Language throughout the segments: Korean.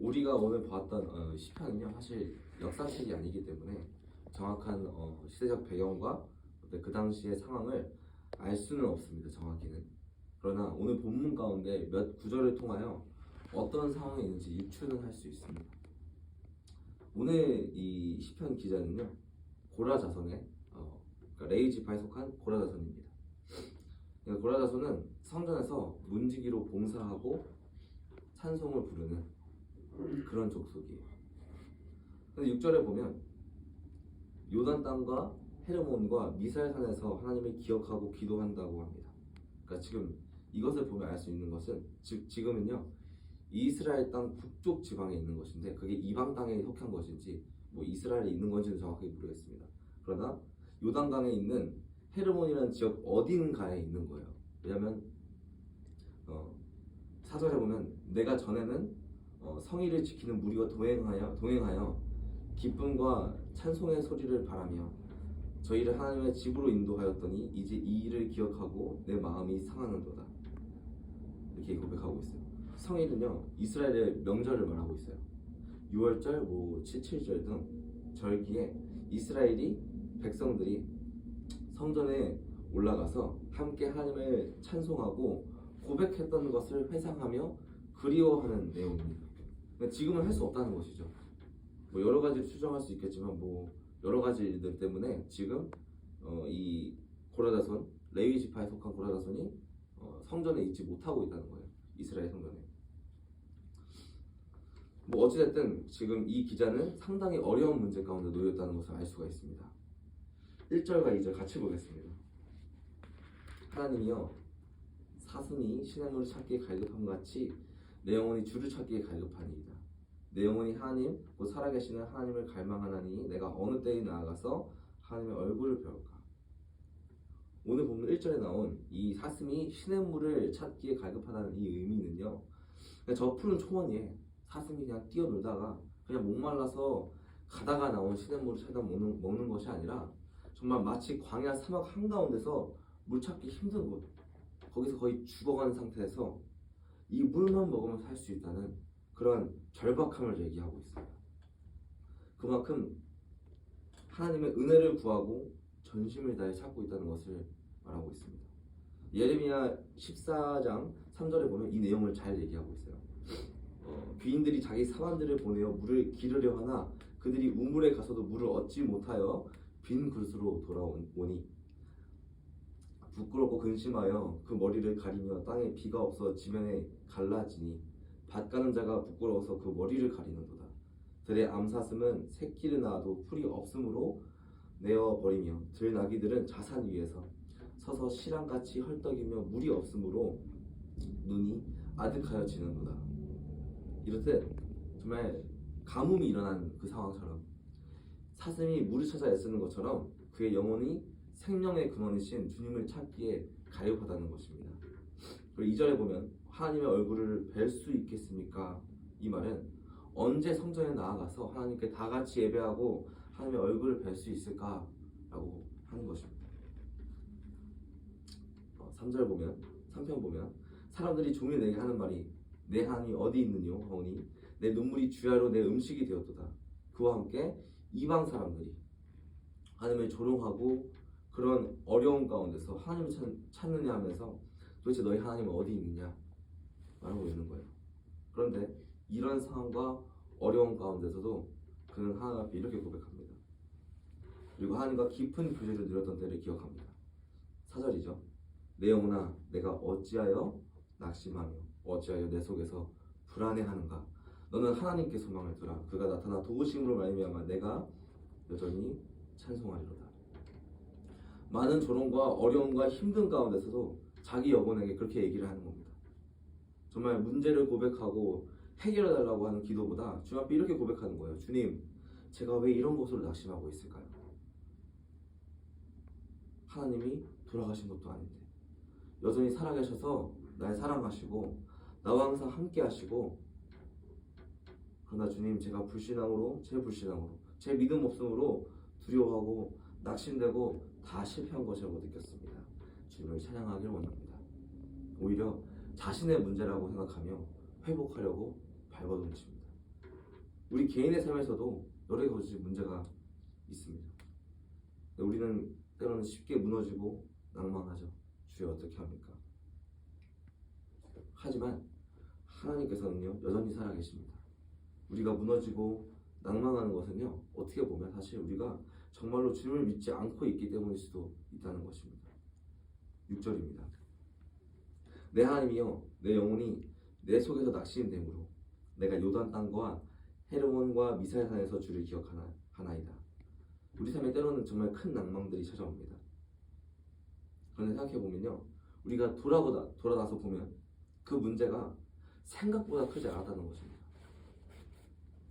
우리가 오늘 보았던 시편은요, 사실 역사책이 아니기 때문에 정확한 시대적 배경과 그 당시의 상황을 알 수는 없습니다. 정확히는. 그러나 오늘 본문 가운데 몇 구절을 통하여 어떤 상황이 있는지 유추는 할 수 있습니다. 오늘 이 시편 기자는요, 고라 자손의 그러니까 레위 지파에 속한 고라 자손입니다. 고라 자손은 성전에서 문지기로 봉사하고 찬송을 부르는 그런 족속이에요. 근데 6절에 보면 요단 땅과 헤르몬과 미살산에서 하나님을 기억하고 기도한다고 합니다. 그러니까 지금 이것을 보면 알 수 있는 것은 지금은요, 이스라엘 땅 북쪽 지방에 있는 것인데 그게 이방 땅에 속한 것인지 뭐 이스라엘에 있는 건지는 정확하게 모르겠습니다. 그러나 요단강에 있는 헤르몬이라는 지역 어딘가에 있는 거예요. 왜냐하면 4절에 보면 내가 전에는 성의를 지키는 무리와 동행하여 기쁨과 찬송의 소리를 바라며 저희를 하나님의 집으로 인도하였더니 이제 이 일을 기억하고 내 마음이 상하는도다. 이렇게 고백하고 있어요. 성일은요, 이스라엘의 명절을 말하고 있어요. 6월절, 7절 등 절기에 이스라엘이 백성들이 성전에 올라가서 함께 하나님을 찬송하고 고백했던 것을 회상하며 그리워하는 내용입니다. 지금은 할 수 없다는 것이죠. 여러 가지를 추정할 수 있겠지만 여러 가지 일들 때문에 지금 이 고라자손, 레위 지파에 속한 고라자손이 성전에 있지 못하고 있다는 거예요. 이스라엘 성전에. 어찌됐든 지금 이 기자는 상당히 어려운 문제 가운데 놓였다는 것을 알 수가 있습니다. 1절과 2절 같이 보겠습니다. 하나님이여, 사슴이 시냇물을 찾기에 갈급함 같이 내 영혼이 주를 찾기에 갈급하니이다. 내 영혼이 하나님 곧 살아계시는 하나님을 갈망하나니 내가 어느 때에 나아가서 하나님의 얼굴을 배울까. 오늘 보면 1절에 나온 이 사슴이 시냇물을 찾기에 갈급하다는 이 의미는요, 저 푸른 초원에 사슴이 그냥 뛰어놀다가 그냥 목말라서 가다가 나온 시냇물을 찾아 먹는 것이 아니라 정말 마치 광야 사막 한가운데서 물 찾기 힘든 곳, 거기서 거의 죽어가는 상태에서 이 물만 먹으면 살 수 있다는 그런 절박함을 얘기하고 있습니다. 그만큼 하나님의 은혜를 구하고 전심을 다해 찾고 있다는 것을 말하고 있습니다. 예레미야 14장 3절에 보면 이 내용을 잘 얘기하고 있어요. 귀인들이 자기 사환들을 보내어 물을 기르려 하나 그들이 우물에 가서도 물을 얻지 못하여 빈 그릇으로 돌아오니 부끄럽고 근심하여 그 머리를 가리며 땅에 비가 없어 지면에 갈라지니 밭 가는 자가 부끄러워서 그 머리를 가리는도다. 들의 암사슴은 새끼를 낳아도 풀이 없으므로 내어버리며 들나귀들은 자산 위에서 서서 시랑같이 헐떡이며 물이 없으므로 눈이 아득하여 지는도다. 이렇듯 정말 가뭄이 일어난 그 상황처럼 사슴이 물을 찾아 애쓰는 것처럼 그의 영혼이 생명의 근원이신 주님을 찾기에 갈급하다는 것입니다. 그리고 2절에 보면 하나님의 얼굴을 뵐 수 있겠습니까? 이 말은 언제 성전에 나아가서 하나님께 다 같이 예배하고 하나님의 얼굴을 뵐 수 있을까라고 하는 것입니다. 3절 보면 3편 보면 사람들이 종일 내게 하는 말이 내 하나님이 어디 있느뇨 하오니 내 눈물이 주야로 내 음식이 되었도다. 그와 함께 이방 사람들이 하나님을 조롱하고 그런 어려움 가운데서 하나님을 찾느냐 하면서 도대체 너희 하나님은 어디 있느냐 말하고 있는 거예요. 그런데 이런 상황과 어려움 가운데서도 그는 하나님 앞에 이렇게 고백합니다. 그리고 하나님과 깊은 교제를 누렸던 때를 기억합니다. 4절이죠. 내 영혼아 내가 어찌하여 낙심하며 어찌하여 내 속에서 불안해하는가. 너는 하나님께 소망을 두라. 그가 나타나 도우심으로 말미암아 내가 여전히 찬송하리로다. 많은 조롱과 어려움과 힘든 가운데서도 자기 영혼에게 그렇게 얘기를 하는 겁니다. 정말 문제를 고백하고 해결해달라고 하는 기도보다 주님 앞에 이렇게 고백하는 거예요. 주님, 제가 왜 이런 것으로 낙심하고 있을까요? 하나님이 돌아가신 것도 아닌데 여전히 살아계셔서 날 사랑하시고 나와 항상 함께 하시고, 그러나 주님, 제가 불신앙으로 제 믿음 없음으로 두려워하고 낙심되고 다 실패한 것이라고 느꼈습니다. 주님을 찬양하기를 원합니다. 오히려 자신의 문제라고 생각하며 회복하려고 발버둥칩니다. 우리 개인의 삶에서도 여러 가지 문제가 있습니다. 우리는 때로는 쉽게 무너지고 낭망하죠. 주여 어떻게 합니까? 하지만 하나님께서는요 여전히 살아계십니다. 우리가 무너지고 낭망하는 것은요 어떻게 보면 사실 우리가 정말로 주님을 믿지 않고 있기 때문일 수도 있다는 것입니다. 6절입니다. 내 하나님이여 내 영혼이 내 속에서 낙심됨으로 내가 요단 땅과 헤르몬과 미사산에서 주를 기억하나이다. 우리 삶에 때로는 정말 큰 낭망들이 찾아옵니다. 그런데 생각해보면요 우리가 돌아나서 보면 그 문제가 생각보다 크지 않았다는 것입니다.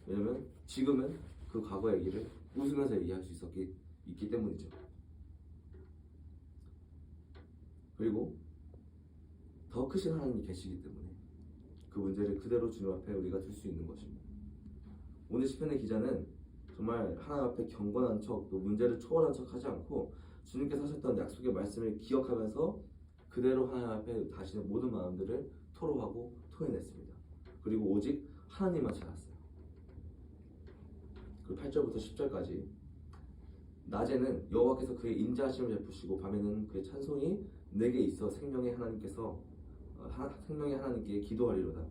왜냐면 지금은 그 과거 얘기를 웃으면서 얘기할 수 있기 때문이죠. 그리고 더 크신 하나님이 계시기 때문에 그 문제를 그대로 주님 앞에 우리가 둘 수 있는 것입니다. 오늘 시편의 기자는 정말 하나님 앞에 경건한 척, 또 문제를 초월한 척 하지 않고 주님께서 하셨던 약속의 말씀을 기억하면서 그대로 하나님 앞에 자신의 모든 마음들을 토로하고 토해냈습니다. 그리고 오직 하나님만 찾았어요. 그 8절부터 10절까지 낮에는 여호와께서 그의 인자하심을 베푸시고 밤에는 그의 찬송이 내게 있어 생명의 하나님께 기도하리로다.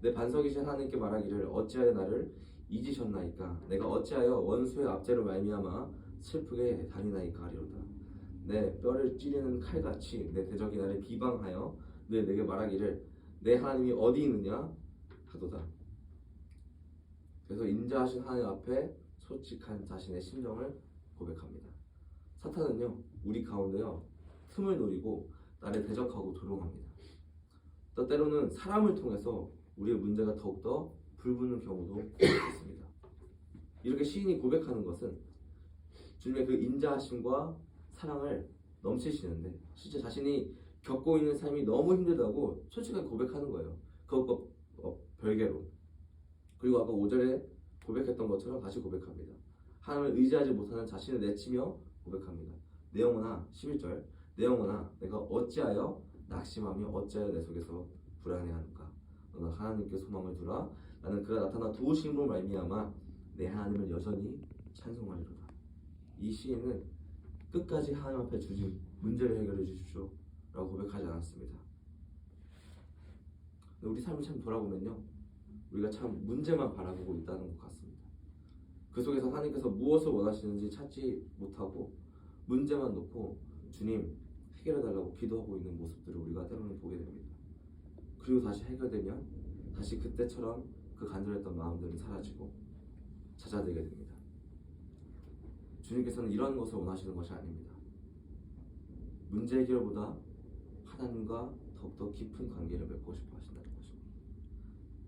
내 반석이신 하나님께 말하기를 어찌하여 나를 잊으셨나이까? 내가 어찌하여 원수의 압제로 말미암아 슬프게 다니나이까 하리로다. 내 뼈를 찌르는 칼같이 내 대적이 나를 비방하여 내게 말하기를 내 하나님이 어디 있느냐 하도다. 그래서 인자하신 하나님 앞에 솔직한 자신의 심정을 고백합니다. 사탄은요 우리 가운데요 틈을 노리고 나를 대적하고 조롱합니다. 또 때로는 사람을 통해서 우리의 문제가 더욱더 불붙는 경우도 있습니다. 이렇게 시인이 고백하는 것은 주님의 그 인자하심과 사랑을 넘치시는데 실제 자신이 겪고 있는 삶이 너무 힘들다고 솔직하게 고백하는 거예요. 그것과 별개로. 그리고 아까 5절에 고백했던 것처럼 다시 고백합니다. 하나님을 의지하지 못하는 자신을 내치며 고백합니다. 내 영혼아 11절 내 영혼아 내가 어찌하여 낙심하며 어찌하여 내 속에서 불안해하는가. 너는 하나님께 소망을 두라. 나는 그가 나타나 도우심으로 말미암아 내 하나님을 여전히 찬송하리로다. 이 시인은 끝까지 하나님 앞에 주신 문제를 해결해 주십시오 라고 고백하지 않았습니다. 우리 삶을 참 돌아보면요 우리가 참 문제만 바라보고 있다는 것 같습니다. 그 속에서 하나님께서 무엇을 원하시는지 찾지 못하고 문제만 놓고 주님 해결해달라고 기도하고 있는 모습들을 우리가 때로는 보게 됩니다. 그리고 다시 해결되면 다시 그때처럼 그 간절했던 마음들은 사라지고 찾아들게 됩니다. 주님께서는 이런 것을 원하시는 것이 아닙니다. 문제 해결보다 하나님과 더욱더 깊은 관계를 맺고 싶어 하신다는 것입니다.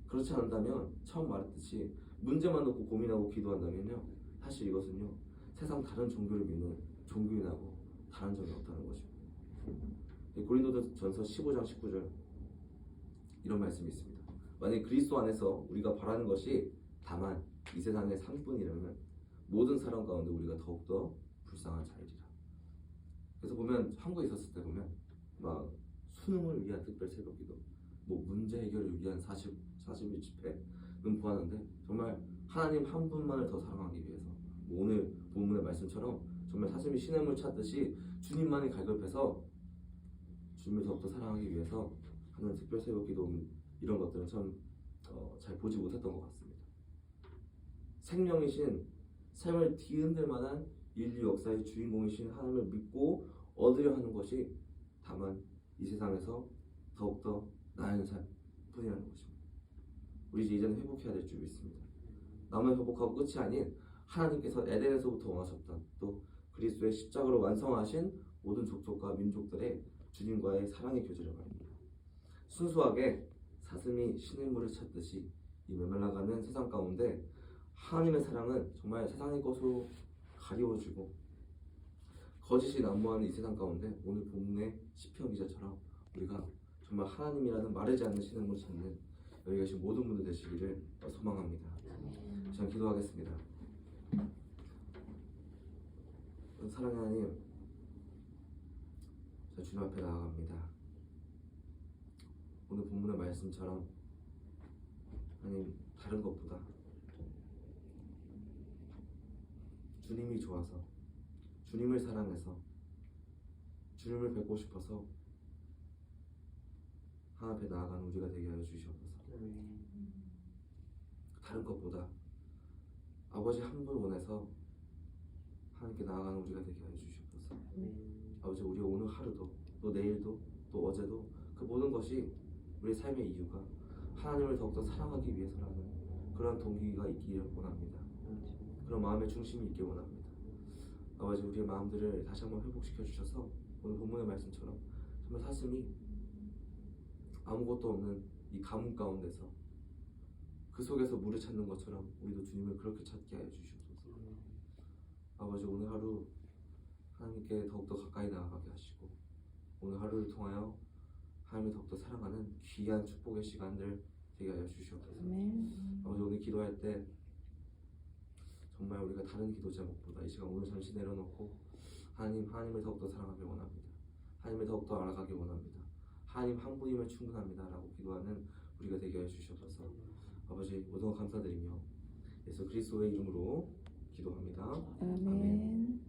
그렇지 않다면 처음 말했듯이 문제만 놓고 고민하고 기도한다면요 사실 이것은요 세상 다른 종교를 믿는 종교인하고 다른 점이 없다는 것입니다. 고린도전서 15장 19절 이런 말씀이 있습니다. 만약 그리스도 안에서 우리가 바라는 것이 다만 이 세상의 상뿐이라면 모든 사람 가운데 우리가 더욱더 불쌍한 자이리라. 그래서 보면 한국에 있었을 때 보면 막 수능을 위한 특별 새벽기도, 뭐 문제 해결을 위한 40일 집회는 보았는데 정말 하나님 한 분만을 더 사랑하기 위해서 뭐 오늘 본문의 말씀처럼 정말 사슴이 시냇물 찾듯이 주님만이 갈급해서 주님을 더욱더 사랑하기 위해서 하는 특별 새벽기도 이런 것들은 참 잘 보지 못했던 것 같습니다. 생명이신 삶을 뒤흔들 만한 인류 역사의 주인공이신 하나님을 믿고 얻으려 하는 것이 다만 이 세상에서 더욱더 나은 삶뿐이라는 것입니다. 우리 이제는 회복해야 될 줄 믿습니다. 남을 회복하고 끝이 아닌 하나님께서 에덴에서부터 원하셨던 또 그리스도의 십자가로 완성하신 모든 족속과 민족들의 주님과의 사랑의 교제를 말합니다. 순수하게 사슴이 시냇물을 찾듯이 이 메말라가는 세상 가운데 하나님의 사랑은 정말 세상의 것으로 가리워지고 거짓이 난무하는 이 세상 가운데 오늘 본문의 시편 기자처럼 우리가 정말 하나님이라는 마르지 않는 시냇물을 찾는 여기 계신 모든 분들 되시기를 소망합니다. 저는 기도하겠습니다. 사랑하는 하나님, 저 주님 앞에 나아갑니다. 오늘 본문의 말씀처럼 하나님 다른 것보다 주님이 좋아서, 주님을 사랑해서, 주님을 뵙고 싶어서 하나님 앞에 나아가는 우리가 되게 하여 주시옵소서. 다른 것보다 아버지 한 분 원해서 하나님께 나아가는 우리가 되게 하여 주시옵소서. 아버지, 우리 오늘 하루도 또 내일도 또 어제도 그 모든 것이 우리 삶의 이유가 하나님을 더욱더 사랑하기 위해서라는 그런 동기가 있기를 원합니다. 그런 마음의 중심이 있길 원합니다. 아버지, 우리의 마음들을 다시 한번 회복시켜 주셔서 오늘 본문의 말씀처럼 정말 사슴이 아무것도 없는 이 가뭄 가운데서 그 속에서 물을 찾는 것처럼 우리도 주님을 그렇게 찾게 하여 주시옵소서. 아버지, 오늘 하루 하나님께 더욱더 가까이 나아가게 하시고 오늘 하루를 통하여 하나님을 더욱더 사랑하는 귀한 축복의 시간들 되게 하여 주시옵소서. 아버지, 오늘 기도할 때 정말 우리가 다른 기도 제목보다 이 시간 오늘 잠시 내려놓고 하나님을 더욱더 사랑하길 원합니다. 하나님을 더욱더 알아가길 원합니다. 하나님 한 분이면 충분합니다 라고 기도하는 우리가 되게 하여 주시옵소서. 아버지, 모든 것 감사드리며 예수 그리스도의 이름으로 기도합니다. 아멘.